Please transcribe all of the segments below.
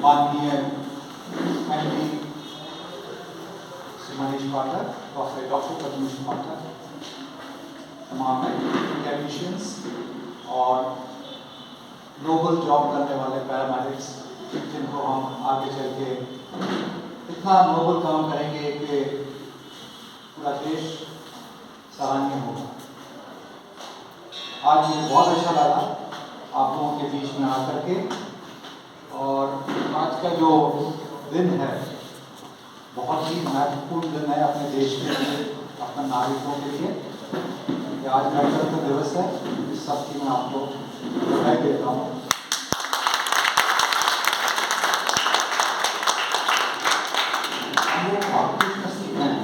माननीय एमपी श्री मनीष पाठक, डॉक्टर पद्मनीष पाठक, तमाम टेक्नीशियंस और नोबल जॉब करने वाले पैरामेडिक्स, जिनको हम आगे चल के इतना नोबल काम करेंगे कि पूरा देश सराहनीय होगा। आज मुझे बहुत अच्छा लगा आप लोगों के बीच में आकर के, और आज का जो दिन है बहुत ही महत्वपूर्ण दिन है अपने देश के लिए, अपने नागरिकों के लिए। आज गणतंत्र दिवस है, इस सब की मैं आपको बधाई देता हूँ। हम लोग बहुत कुछ सीख रहे हैं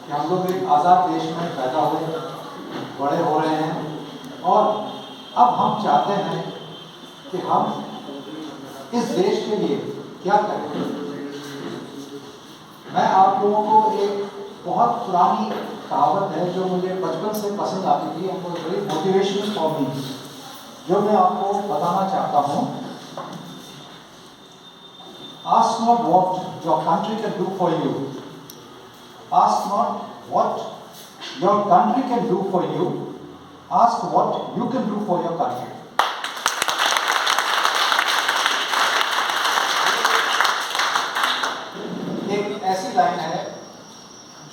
कि हम लोग एक आज़ाद देश में पैदा हुए, बड़े हो रहे हैं, और अब हम चाहते हैं कि हम इस देश के लिए क्या करें। मैं आप लोगों को एक बहुत पुरानी कहावत है जो मुझे बचपन से पसंद आती थी, हमको बड़ी मोटिवेशनल फॉर मी, जो मैं आपको बताना चाहता हूँ। Ask not what your country can do for you. Ask not what your country can do for you. Ask what you can do for your country. एक ऐसी लाइन है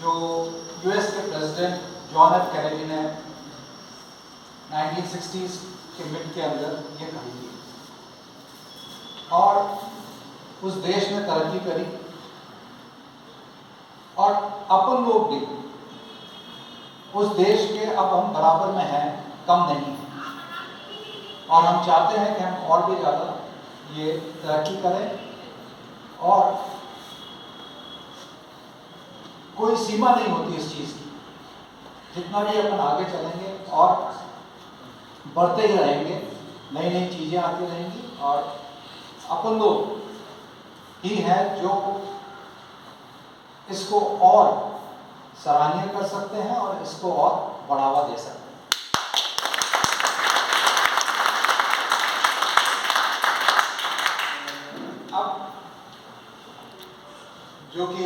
जो यूएस के प्रेसिडेंट जॉन एफ कैनेडी ने 1960s के mid के अंदर ये कही थी, और उस देश ने तरक्की करी, और अपन लोग भी उस देश के अब हम बराबर में हैं, कम नहीं है, और हम चाहते हैं कि हम और भी ज़्यादा ये तरक्की करें, और कोई सीमा नहीं होती इस चीज़ की। जितना भी अपन आगे चलेंगे और बढ़ते ही रहेंगे, नई नई चीज़ें आती रहेंगी, और अपन लोग ही है जो इसको और सराहनीय कर सकते हैं और इसको और बढ़ावा दे सकते हैं। अब जो कि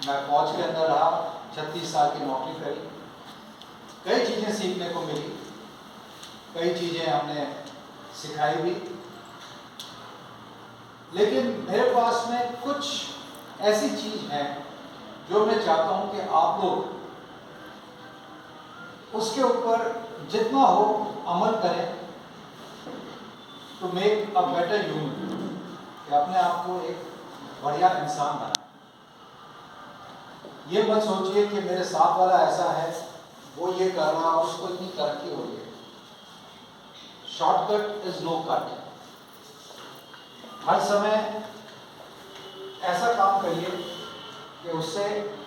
मैं फौज के अंदर रहा, 36 साल की नौकरी करी, कई चीज़ें सीखने को मिली, कई चीज़ें हमने सिखाई भी, लेकिन मेरे पास में कुछ ऐसी चीज़ है जो मैं चाहता हूं कि आप लोग उसके ऊपर जितना हो अमल करें, to make a better human, कि अपने आप को एक बढ़िया इंसान बनाए। ये मत सोचिए कि मेरे साथ वाला ऐसा है, वो ये कर रहा है, उसको इतनी तरक्की हो रही है। Shortcut is no cut. हर समय ऐसा काम करिए कि उससे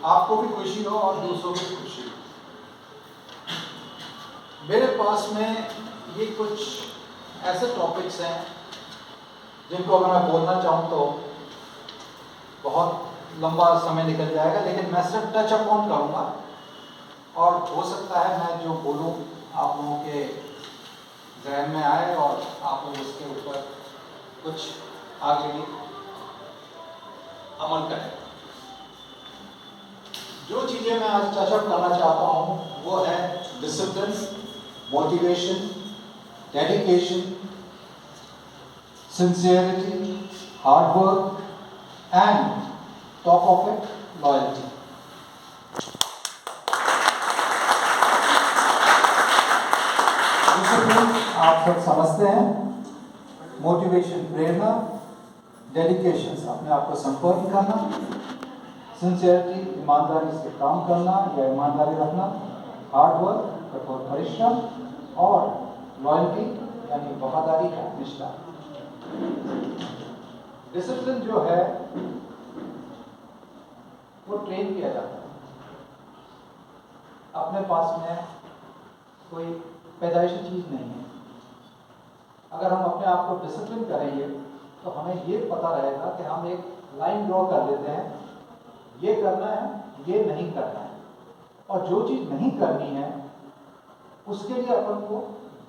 आपको भी खुशी हो और दूसरों को भी खुशी हो। मेरे पास में ये कुछ ऐसे टॉपिक्स हैं जिनको अगर मैं बोलना चाहूँ तो बहुत लंबा समय निकल जाएगा, लेकिन मैं सिर्फ टच अपॉन करूँगा, और हो सकता है मैं जो बोलूँ आप लोगों के ज़हन में आए और आप लोग उसके ऊपर कुछ आगे भी अमल करें। जो चीज़ें मैं आज टचअप करना चाहता हूँ वो है discipline, motivation, dedication, sincerity, hard work, and top of it loyalty. Discipline आप सब समझते हैं, मोटिवेशन प्रेरणा, डेडिकेशन अपने आप को संपर्क करना, सिंसियरिटी ईमानदारी से काम करना या ईमानदारी रखना, हार्ड वर्क कठोर परिश्रम, और लॉयल्टी यानी वफादारी का निष्ठा। डिसिप्लिन जो है वो ट्रेन किया जाता है। अपने पास में कोई पैदाइशी चीज़ नहीं है। अगर हम अपने आप को डिसिप्लिन करेंगे तो हमें ये पता रहेगा कि हम एक लाइन ड्रॉ कर लेते हैं, ये करना है, ये नहीं करना है, और जो चीज़ नहीं करनी है उसके लिए अपन को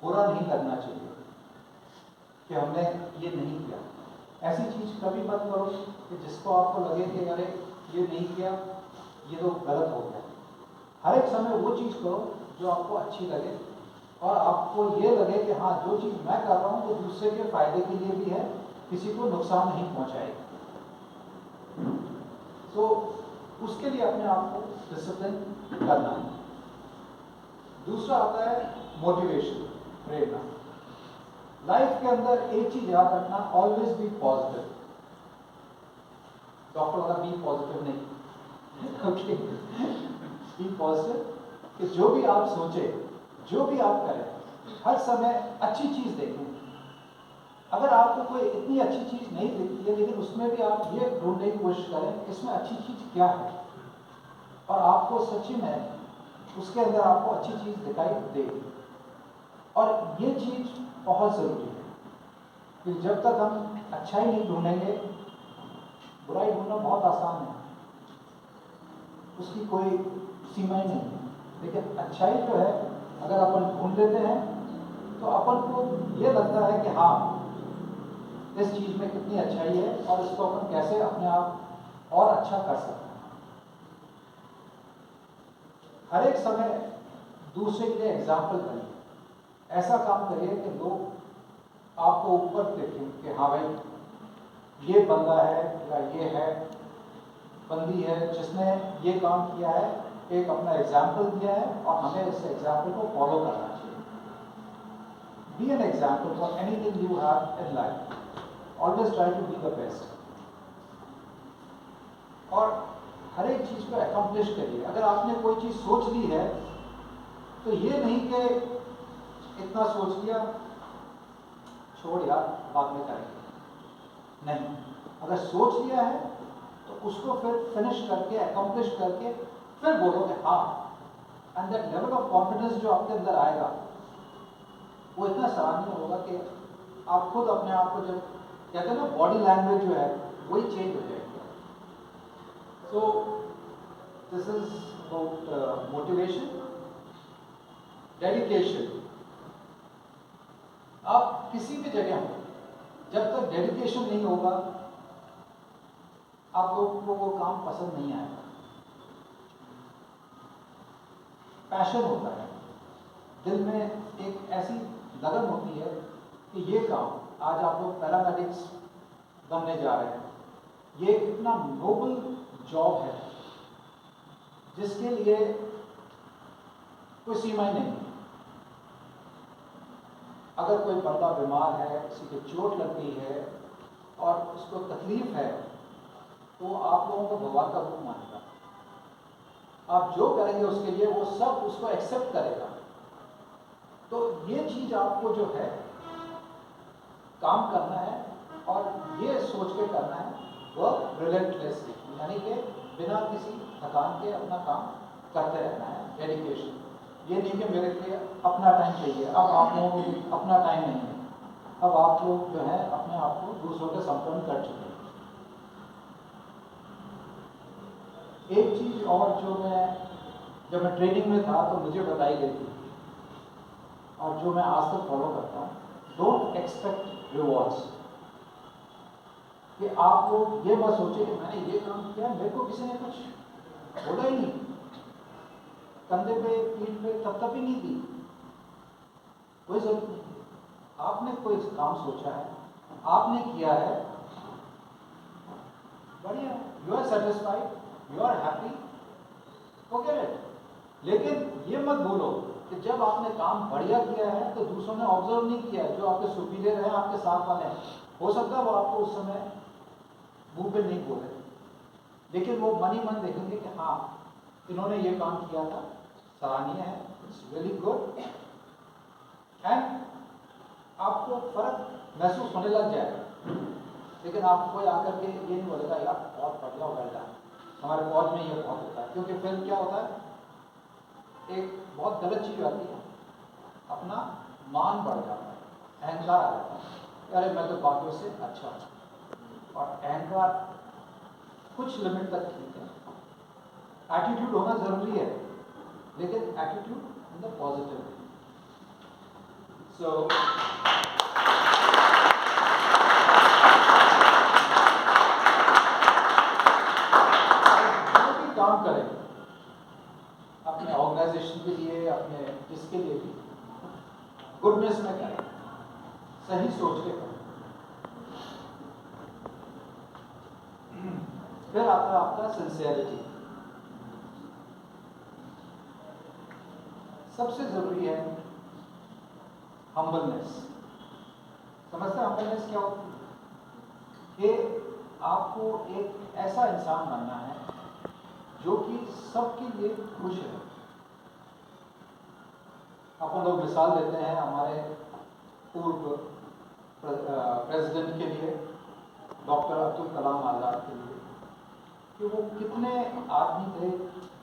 बुरा नहीं लगना चाहिए कि हमने ये नहीं किया। ऐसी चीज़ कभी मत करो कि जिसको आपको लगे कि अरे ये नहीं किया, ये तो गलत हो गया। हर एक समय वो चीज़ करो जो आपको अच्छी लगे और आपको ये लगे कि हाँ, जो चीज़ मैं कर रहा हूँ वो दूसरे के फायदे के लिए भी है, किसी को नुकसान नहीं पहुँचाएगी। तो उसके लिए अपने आप को डिसिप्लिन करना है। दूसरा आता है मोटिवेशन, प्रेरणा। लाइफ के अंदर एक चीज याद रखना, ऑलवेज बी पॉजिटिव। डॉक्टर वाला बी पॉजिटिव नहीं, ओके, बी पॉजिटिव कि जो भी आप सोचे, जो भी आप करें, हर समय अच्छी चीज देखें। अगर आपको कोई इतनी अच्छी चीज नहीं दिखती है, लेकिन उसमें भी आप ये ढूंढने की कोशिश करें इसमें अच्छी चीज क्या है, और आपको सच्ची में उसके अंदर आपको अच्छी चीज दिखाई देगी। और ये चीज बहुत जरूरी है कि जब तक हम अच्छाई नहीं ढूंढेंगे, बुराई ढूंढना बहुत आसान है, उसकी कोई सीमाएं नहीं है। लेकिन अच्छाई जो है अगर अपन ढूंढ लेते हैं तो अपन को ये लगता है कि हाँ, इस चीज में कितनी अच्छाई है और इसको अपन कैसे अपने आप और अच्छा कर सकते हैं। हर एक समय दूसरे के लिए एग्जाम्पल बनिए। ऐसा काम करिए कि लोग आपको ऊपर देखें कि हाँ भाई, ये बंदा है या ये है बंदी है जिसने ये काम किया है, एक अपना एग्जाम्पल दिया है और हमें इस एग्जाम्पल को फॉलो करना चाहिए। Be an example for anything you have in life. Always try to be the best और हर एक चीज को अकम्प्लिश करिए। अगर आपने कोई चीज सोच ली है तो ये नहीं कि इतना सोच लिया, छोड़ यार बाद में करेंगे, नहीं। अगर सोच लिया है तो उसको फिर फिनिश करके, अकम्प्लिश करके फिर बोलो कि हाँ। And that level of confidence जो आपके अंदर आएगा वो इतना सराहनीय होगा कि आप खुद अपने आप को, जब कहते हैं ना बॉडी लैंग्वेज जो है वही चेंज हो जाएगी। So this is about motivation. Dedication. आप किसी भी जगह हो, जब तक डेडिकेशन नहीं होगा आप लोगों को वो काम पसंद नहीं आएगा। पैशन होता है, दिल में एक ऐसी लगन होती है कि ये काम, आज आप लोग पैरामेडिक्स बनने जा रहे हैं, ये एक इतना नोबल जॉब है जिसके लिए कोई सीमाएं नहीं है। अगर कोई बंदा बीमार है, किसी को चोट लग गई है और उसको तकलीफ है, तो आप लोगों को भगवान का रूप मानेगा। आप जो करेंगे उसके लिए वो सब उसको एक्सेप्ट करेगा। तो ये चीज आपको जो है काम करना है और ये सोच के करना है, वर्क रिलेंटलेसली, यानी कि बिना किसी थकान के अपना काम करते रहना है। डेडिकेशन, ये नहीं कि मेरे लिए अपना टाइम चाहिए। अब आप लोगों को अपना टाइम नहीं है, अब आप लोग जो है अपने आप को दूसरों के संपूर्ण कर चुके हैं। एक चीज और जो जब मैं ट्रेनिंग में था तो मुझे बताई गई थी और जो मैं आज तक फॉलो करता हूँ, डोंट एक्सपेक्ट रिवॉर्ड्स। कि आप लोग ये मत सोचे कि मैंने ये काम किया, मेरे को किसी ने कुछ बोला ही नहीं, कंधे पे पीठ पे तपतपी नहीं दी, कोई जरूरत नहीं। आपने कोई काम सोचा है, आपने किया है, बढ़िया, you are satisfied, you are happy, forget it. लेकिन ये मत भूलो कि जब आपने काम बढ़िया किया है तो दूसरों ने ऑब्जर्व नहीं किया, जो आपके सुपीरियर हैं, आपके साथ वाले हैं, हो सकता है वो आपको उस समय मुंह पे नहीं बोले, लेकिन वो मन ही मन देखेंगे कि हाँ, इन्होंने ये काम किया था, सराहनीय है, इट्स रियली गुड। एंड आपको फर्क महसूस होने लग जाएगा। लेकिन आपको कोई आकर के ये नहीं बोलेगा यार बहुत बढ़िया बैठा है, हमारे फौज में ये बहुत होता है। क्योंकि फिर क्या होता है, एक बहुत गलत चीज आती है, अपना मान बढ़ जाता है, अहंकार आ जाता है, अरे मैं तो बाकियों से अच्छा हूँ। और अहंकार कुछ लिमिट तक ठीक है, एटीट्यूड होना जरूरी है, लेकिन attitude in the positive. So goodness में करें, सही सोच के करें। फिर आता है आपका सिंसियरिटी। सबसे जरूरी है हम्बलनेस। समझते हैं हम्बलनेस क्या होती है? कि आपको एक ऐसा इंसान बनना है जो कि सबके लिए खुश है। अपन लोग मिसाल देते हैं हमारे पूर्व प्रेसिडेंट के लिए, डॉक्टर अब्दुल कलाम आज़ाद के लिए, कि वो कितने आदमी थे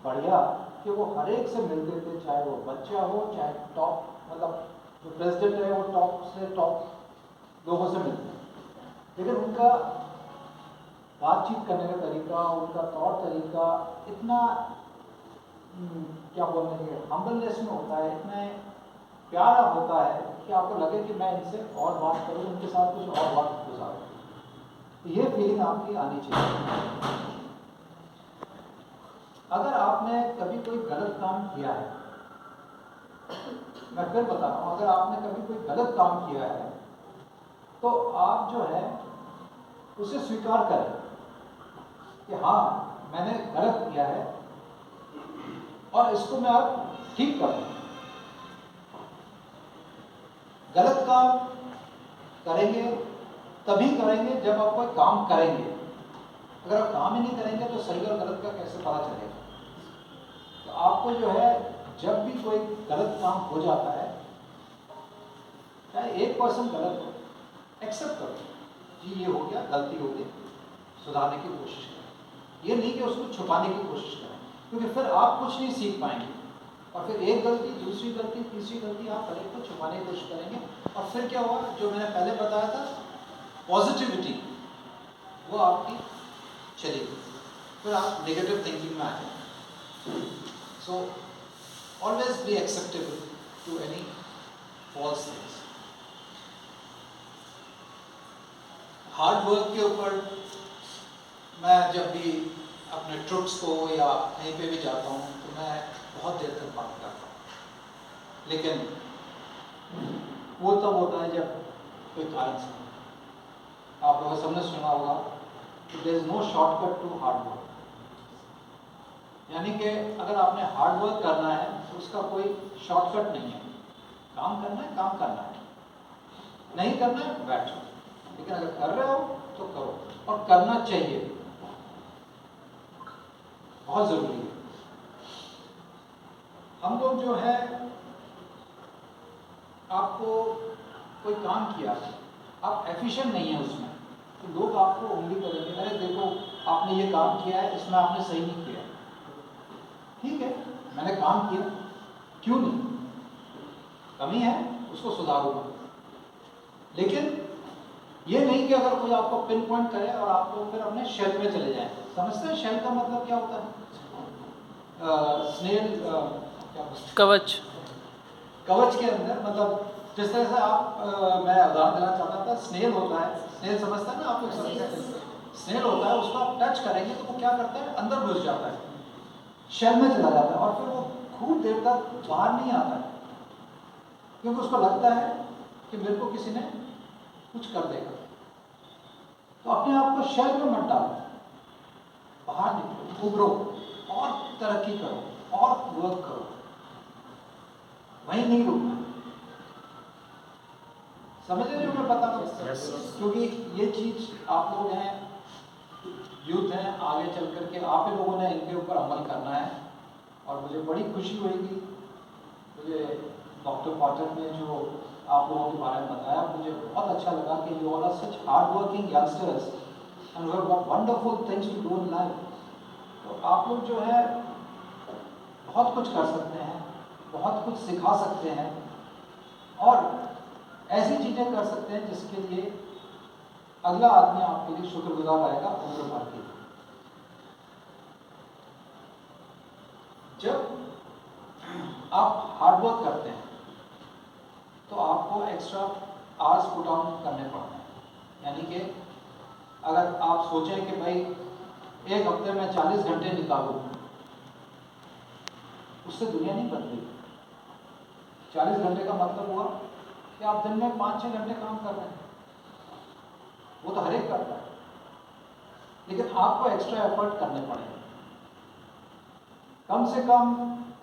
बढ़िया, कि वो हर एक से मिलते थे, चाहे वो बच्चा हो चाहे टॉप, मतलब जो प्रेसिडेंट है वो टॉप से टॉप लोगों से मिलते हैं। लेकिन उनका बातचीत करने का तरीका, उनका तौर तरीका इतना क्या बोलने के हम्बलनेस में होता है, इतना प्यारा होता है कि आपको लगे कि मैं इनसे और बात करूं, उनके साथ कुछ और बात गुजारूं। तो ये फीलिंग आपकी आनी चाहिए। अगर आपने कभी कोई गलत काम किया है, मैं फिर बता रहा हूं, अगर आपने कभी कोई गलत काम किया है तो आप जो है उसे स्वीकार करें कि हाँ मैंने गलत किया है और इसको मैं अब ठीक कर दूं। गलत काम करेंगे तभी करेंगे जब आप कोई काम करेंगे। अगर आप काम ही नहीं करेंगे तो सही और गलत का कैसे पता चलेगा? तो आपको जो है जब भी कोई गलत काम हो जाता है, चाहे 1% गलत हो, एक्सेप्ट करो, जी ये हो गया, गलती हो गई, सुधारने की कोशिश करें। ये नहीं कि उसको छुपाने की कोशिश करें, क्योंकि फिर आप कुछ नहीं सीख पाएंगे और फिर एक गलती, दूसरी गलती, तीसरी गलती, आप हर एक को छुपाने की कोशिश करेंगे और फिर क्या हुआ, जो मैंने पहले बताया था, पॉजिटिविटी वो आपकी चली गई, फिर आप नेगेटिव थिंकिंग में आ जाए। So always be acceptable to any false things. Hard work के ऊपर मैं जब भी अपने ट्रिप्स को या कहीं पे भी जाता हूँ तो मैं बहुत देर तक बात करता हूँ, लेकिन वो तब होता है जब कोई कारण से। आप लोगों सबने सुना होगा कि there is no shortcut to hard work, यानी कि अगर आपने हार्ड वर्क करना है तो उसका कोई शॉर्टकट नहीं है। काम करना है, काम करना है, नहीं करना है बैठो, लेकिन अगर कर रहे हो तो करो और करना चाहिए, बहुत जरूरी है। हम लोग जो है, आपको कोई काम किया, आप एफिशिएंट नहीं है उसमें, तो लोग आपको उंगली करेंगे, अरे देखो आपने ये काम किया है, इसमें आपने सही नहीं किया। ठीक है, मैंने काम किया, क्यों नहीं, कमी है उसको सुधारूंगा, लेकिन ये नहीं कि अगर कोई आपको पिन पॉइंट करे और आपको फिर अपने शेल में चले जाए। समझते हैं शेल का मतलब क्या होता है? स्नेल क्या कवच। कवच के अंदर, मतलब जिस तरह से आप मैं उदाहरण देना चाहता था, स्नेल होता है, स्नेल समझता है ना आप लोग? समझते हैं स्नेल होता है, उसको आप टच करेंगे तो वो क्या करता है, अंदर घुस जाता है, शेल में चला जाता है और फिर वो खूब देर तक बाहर नहीं आता है, क्योंकि उसको लगता है कि मेरे को किसी ने कुछ कर देगा। तो अपने आप को शेल में मत डालो, बाहर निकलो, उभरो और तरक्की करो और वर्क करो, वहीं नहीं रुकना। समझ रहे हो मैं बता रहा हूँ? क्योंकि ये चीज आप लोग हैं, यूथ हैं, आगे चल करके आप ही लोगों ने इनके ऊपर अमल करना है। और मुझे बड़ी खुशी हुई, मुझे डॉक्टर पाठक ने जो आप लोगों के बारे में बताया, मुझे बहुत अच्छा लगा कि you all are such hard working youngsters and we have got wonderful things to do in life. तो आप लोग जो है बहुत कुछ कर सकते हैं, बहुत कुछ सिखा सकते हैं और ऐसी चीज़ें कर सकते हैं जिसके लिए अगला आदमी आपके लिए शुक्रगुजार रहेगा उम्र भर के लिए। जब आप हार्ड वर्क करते हैं तो आपको एक्स्ट्रा आवर्स पुट ऑन करने पड़ते हैं, यानी कि अगर आप सोचें कि भाई एक हफ्ते में 40 घंटे निकालूं, उससे दुनिया नहीं बदलेगी। 40 घंटे का मतलब हुआ कि आप दिन में 5-6 घंटे काम कर रहे हैं, वो तो हर एक करता है, लेकिन आपको एक्स्ट्रा एफर्ट करने पड़ेंगे। कम से कम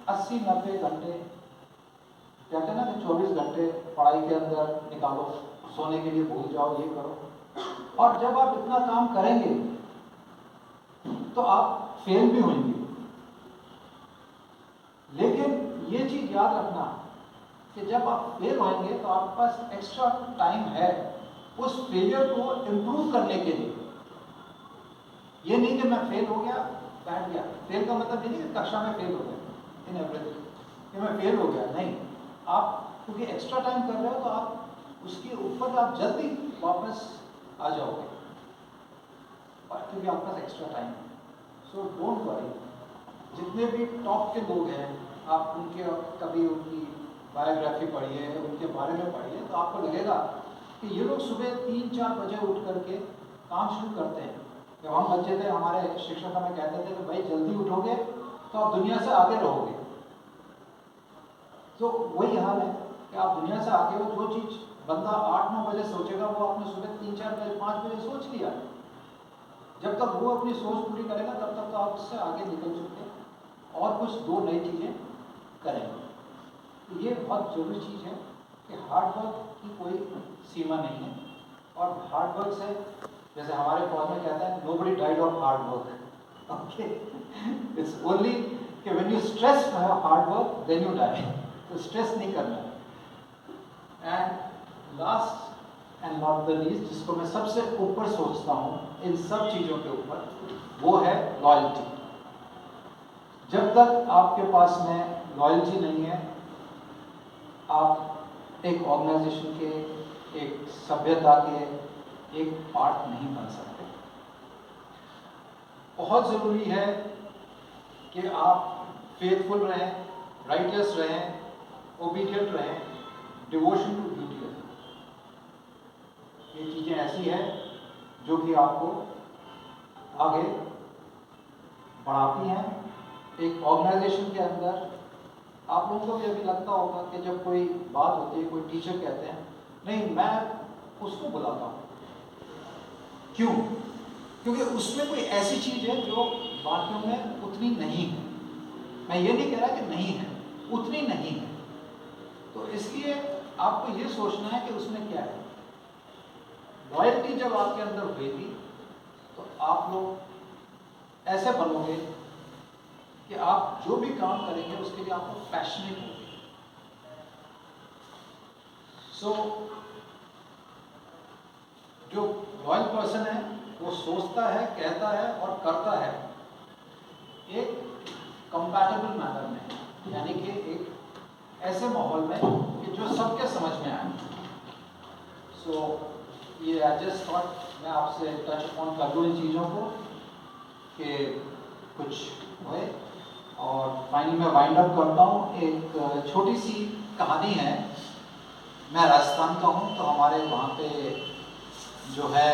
80-90 घंटे, कहते हैं ना कि 24 घंटे पढ़ाई के अंदर निकालो, सोने के लिए भूल जाओ, ये करो। और जब आप इतना काम करेंगे तो आप फेल भी होंगे, लेकिन ये चीज याद रखना कि जब आप फेल होंगे तो आपके पास एक्स्ट्रा टाइम है उस फेलियर को इम्प्रूव करने के लिए। ये नहीं कि मैं फेल हो गया, बैठ गया। फेल का मतलब ये नहीं कि कक्षा में फेल हो गया इन एवरीथिंग, कि मैं फेल हो गया, नहीं। आप क्योंकि एक्स्ट्रा टाइम कर रहे हो तो आप उसके ऊपर आप जल्दी वापस आ जाओगे, और क्योंकि आपके पास एक्स्ट्रा टाइम है। सो डोंट वरी, जितने भी टॉप के लोग हैं, आप उनके कभी उनकी बायोग्राफी पढ़िए, उनके बारे में पढ़िए, तो आपको लगेगा कि ये लोग सुबह 3-4 बजे उठ करके काम शुरू करते हैं। जब हम बच्चे थे, हमारे शिक्षक हमें कहते थे कि भाई जल्दी उठोगे तो आप दुनिया से आगे रहोगे। तो वही हाल है कि आप दुनिया से आगे हो। जो चीज़ बंदा 8-9 बजे सोचेगा, वो आपने सुबह 3-4 बजे 5 बजे सोच लिया। जब तक वो अपनी सोच पूरी करेगा तब तक तो आप उससे आगे निकल चुके हैं और कुछ 2 नई चीज़ें करेंगे। तो ये बहुत जरूरी चीज़ है कि हार्ड वर्क की कोई सीमा नहीं है, और हार्ड वर्क से, जैसे हमारे फौज में कहते हैं, nobody died of hard work. Okay, it's only कि when you stress hard work then you die. तो स्ट्रेस नहीं करना। And last and not the least, जिसको मैं सबसे ऊपर सोचता हूँ इन सब चीज़ों के ऊपर, वो है लॉयल्टी। जब तक आपके पास में लॉयल्टी नहीं है, आप एक ऑर्गेनाइजेशन के, एक सभ्यता के एक पार्ट नहीं बन सकते। बहुत ज़रूरी है कि आप फेथफुल रहें, राइटियस रहें, ओबीडियंट रहें, डिवोशन टू ड्यूटी रहें। ये चीज़ें ऐसी हैं जो कि आपको आगे बढ़ाती हैं। एक ऑर्गेनाइजेशन के अंदर आप लोगों को भी अभी लगता होगा कि जब कोई बात होती है, कोई टीचर कहते हैं नहीं मैं उसको बुलाता हूँ, क्यों? क्योंकि उसमें कोई ऐसी चीज़ है जो बाकियों में उतनी नहीं है। मैं ये नहीं कह रहा कि नहीं है, उतनी नहीं है। तो इसलिए आपको ये सोचना है कि उसमें क्या है। लॉयल्टी जब आपके अंदर होगी तो आप लोग ऐसे बनोगे कि आप जो भी काम करेंगे उसके लिए आपको पैशनेट होगे। सो जो लॉयल पर्सन है वो सोचता है, कहता है और करता है एक कंपैटिबल मैनर में, यानी कि एक ऐसे माहौल में कि जो सबके समझ में आए। सो ये आई जस्ट थॉट मैं आपसे टच ऑन कर दूँ इन चीज़ों को कि कुछ होए। और फाइनली मैं वाइंड अप करता हूँ। एक छोटी सी कहानी है। मैं राजस्थान का हूँ, तो हमारे वहाँ पे जो है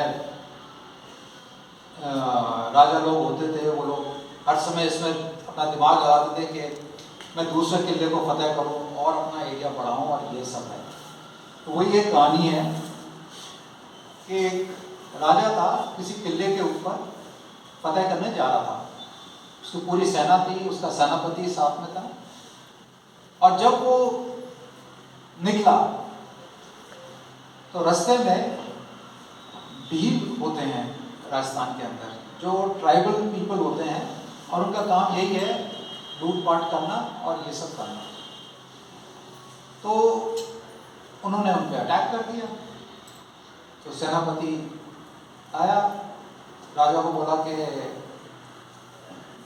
राजा लोग होते थे, वो लोग हर समय इसमें अपना दिमाग लगाते थे कि मैं दूसरे किले को फतेह करूँ और अपना एरिया बढ़ाऊँ, और ये सब है। तो वही एक कहानी है कि एक राजा था, किसी किले के ऊपर फतेह करने जा रहा था। उसकी पूरी सेना थी, उसका सेनापति साथ में था। और जब वो निकला तो रास्ते में भील होते हैं राजस्थान के अंदर, जो ट्राइबल पीपल होते हैं, और उनका काम यही है लूटपाट करना और ये सब करना। तो उन्होंने उन पर अटैक कर दिया। तो सेनापति आया, राजा को बोला कि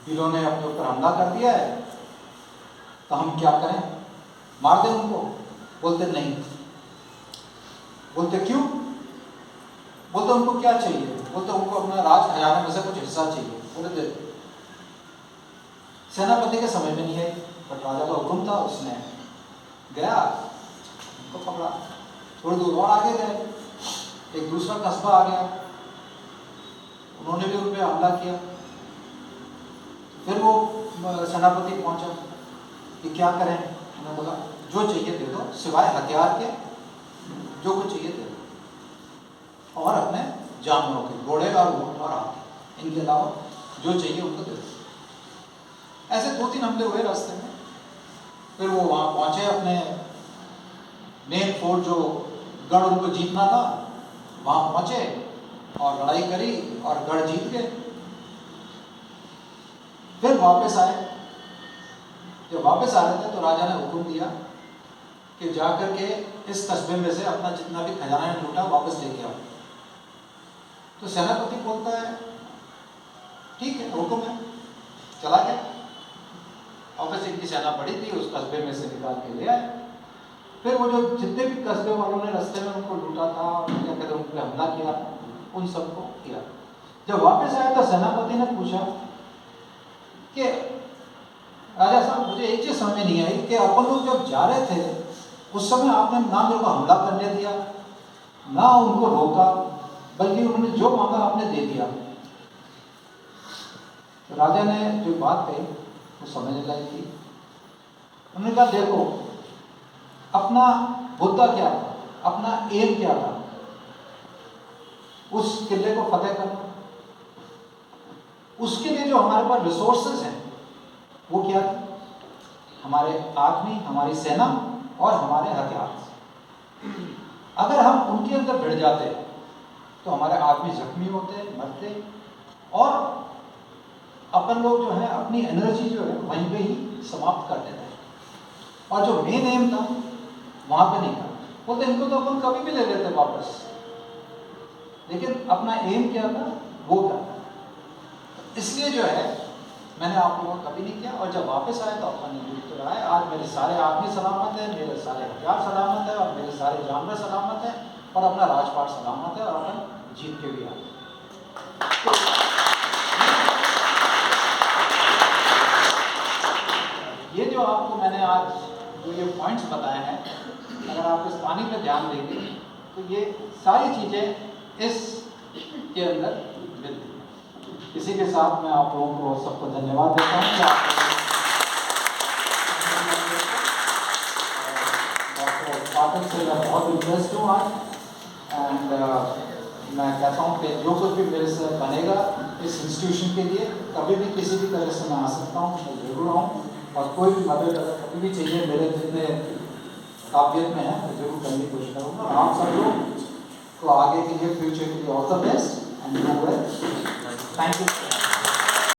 भीलों ने अपने ऊपर हमला कर दिया है, तो हम क्या करें, मार दें उनको? बोलते नहीं। बोलते क्यों? बोलते उनको क्या चाहिए? बोलते उनको अपना राज खजाने में से कुछ हिस्सा चाहिए। बोले दे। सेनापति के समझ में नहीं है, बट राजा का हुक्म था, उसने गया, उनको पकड़ा। थोड़ी दूर और आगे गए, एक दूसरा कस्बा आ गया, उन्होंने भी उन पर हमला किया। फिर वो सेनापति पहुंचा कि क्या करें। उन्होंने बोला जो चाहिए दे दो, सिवाय हथियार के जो कुछ चाहिए दे दो, और अपने जानवरों के घोड़े और ऊंट और हाथी, इनके अलावा जो चाहिए उनको दे दो। ऐसे 2-3 हमले हुए रास्ते में। फिर वो वहाँ पहुँचे अपने मेन फोर्ट, जो गढ़ उनको जीतना था, वहाँ पहुँचे और लड़ाई करी और गढ़ जीत गए। फिर वापस आए। जब वापस आ रहे थे तो राजा ने हुक्म दिया कि जाकर के इस कस्बे में से अपना जितना भी खजाना लूटा वापस लेके आओ। तो सेनापति बोलता है ठीक है, हुक्म है, चला गया। वापस इनकी सेना पड़ी थी, उस कस्बे में से निकाल के ले आए। फिर वो जो जितने भी कस्बे वालों ने रास्ते में उनको लूटा था, क्या कहते हैं, उन पर हमला किया, उन सबको किया। जब वापस आया तो सेनापति ने पूछा कि राजा साहब, मुझे एक चीज समझ में नहीं आई कि अपन लोग जब जा रहे थे उस समय आपने ना मेरे को हमला करने दिया, ना उनको रोका, बल्कि उन्होंने जो मांगा आपने दे दिया। तो राजा ने जो बात कही वो समझने लगी थी। उन्होंने कहा देखो, अपना मुद्दा क्या था, अपना एम क्या था, उस किले को फतेह करना। उसके लिए जो हमारे पास रिसोर्सेज हैं वो क्या थे, हमारे आदमी, हमारी सेना और हमारे हथियार। अगर हम उनके अंदर भिड़ जाते तो हमारे आदमी जख्मी होते, मरते, और अपन लोग जो है अपनी एनर्जी जो है वहीं पे ही समाप्त कर देते हैं। और जो मेन एम था वहां पे नहीं था। बोलते इनको तो अपन कभी भी ले लेते वापस, लेकिन अपना एम क्या था वो था। इसलिए जो है मैंने आप लोगों को कभी नहीं किया। और जब वापस आए तो अपन ने जीत तो रहा है। आज मेरे सारे आदमी सलामत है, मेरे सारे हथियार सलामत है, और मेरे सारे जानवर सलामत है, और अपना राजपाट सलामत है, और अपन जीत के भी आए। ये जो आपको मैंने आज जो ये पॉइंट्स बताए हैं, अगर आप इस पानी पे ध्यान देंगे तो ये सारी चीज़ें इस के अंदर मिलती हैं। इसी के साथ मैं आप लोगों को सबको धन्यवाद देता हूँ कि आप डॉक्टर पाठक से मैं बहुत इम्प्रेस्ड हूँ आज। एंड मैं कहता हूँ कि जो कुछ भी मेरे से बनेगा इस इंस्टीट्यूशन के लिए, कभी भी किसी भी तरह से मैं आ सकता हूँ, मैं जरूर आऊँ। और कोई भी मदद अगर कभी भी चाहिए, मेरे जितने काबिलियत में है मैं जरूर करने की कोशिश करूँगा। आप सब लोग को आगे के लिए, फ्यूचर के लिए all the best and thank you.